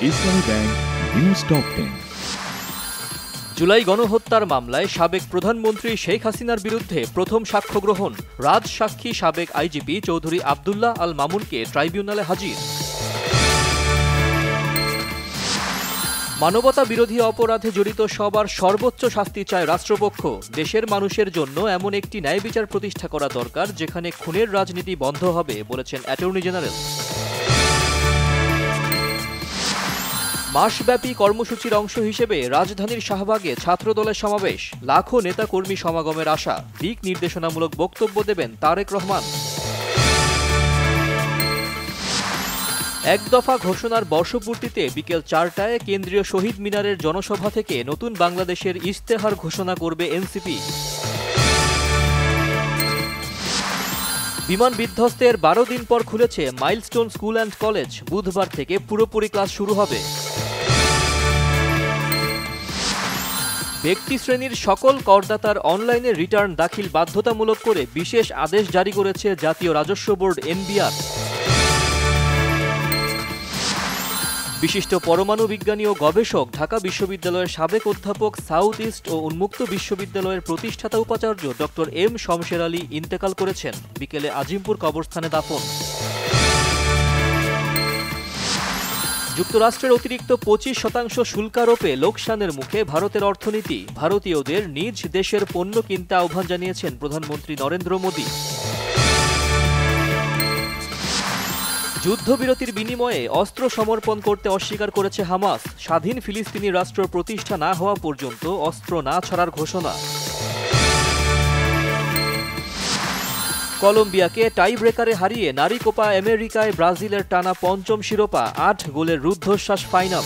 ইসলামী bank news top 10। July গণহত্যার মামলায় সাবেক প্রধানমন্ত্রী শেখ হাসিনার বিরুদ্ধে প্রথম সাক্ষ্য গ্রহণ। রাজসাক্ষী সাবেক আইজিপি চৌধুরী আব্দুল্লাহ আল মামুনকে ট্রাইব্যুনালে হাজির। মানবতা বিরোধী অপরাধে জড়িত সবার সর্বোচ্চ শাস্তি চায় রাষ্ট্রপক্ষ। দেশের মানুষের জন্য এমন একটি ন্যায় বিচার প্রতিষ্ঠা করা দরকার যেখানে খুনের রাজনীতি বন্ধ হবে, বলেছেন অ্যাটর্নি জেনারেল। মাসব্যাপী কর্মসূচির অংশ হিসেবে রাজধানীর শাহবাগে ছাত্রদলের সমাবেশ। লাখো নেতাকর্মী সমাগমের আশা। দিক নির্দেশনামূলক বক্তব্য দেবেন তারেক রহমান। এক দফা ঘোষণার বর্ষপূর্তিতে বিকেল 4টায় কেন্দ্রীয় শহীদ মিনারের জনসভা থেকে নতুন বাংলাদেশের ইশতেহার ঘোষণা করবে এনসিপি। বিমান বিধ্বস্তের 12 দিন পর খুলেছে মাইলস্টোন স্কুল অ্যান্ড কলেজ। বুধবার থেকে পুরোপুরি ক্লাস শুরু হবে। ব্যক্তি শ্রেণীর সকল করদাতার অনলাইনে রিটার্ন দাখিল বাধ্যতামূলক করে বিশেষ আদেশ জারি করেছে জাতীয় রাজস্ব বোর্ড এনবিআর। বিশিষ্ট পরমাণু বিজ্ঞানী ও গবেষক, ঢাকা বিশ্ববিদ্যালয়ের সাবেক অধ্যাপক, সাউথ ইস্ট ও উন্মুক্ত বিশ্ববিদ্যালয়ের প্রতিষ্ঠাতা উপাচার্য ডক্টর এম শমশের আলী ইন্তেকাল করেছেন। বিকেলে আজিমপুর কবরস্থানে দাফন। যুক্তরাষ্ট্রের অতিরিক্ত 25% শুল্কারোপে লোকসানের মুখে ভারতের অর্থনীতি। ভারতীয়দের নিজ দেশের পণ্য কিনতে আহ্বান জানিয়েছেন প্রধানমন্ত্রী নরেন্দ্র মোদী। যুদ্ধবিরতির বিনিময়ে অস্ত্র সমর্পণ করতে অস্বীকার করেছে হামাস। স্বাধীন ফিলিস্তিনি রাষ্ট্র প্রতিষ্ঠা না হওয়া পর্যন্ত অস্ত্র না ছাড়ার ঘোষণা। কলম্বিয়াকে টাই ব্রেকারে হারিয়ে নারী কোপা আমেরিকায় ব্রাজিলের টানা 5ম শিরোপা। 8 গোলের রুদ্ধশ্বাস ফাইনাল।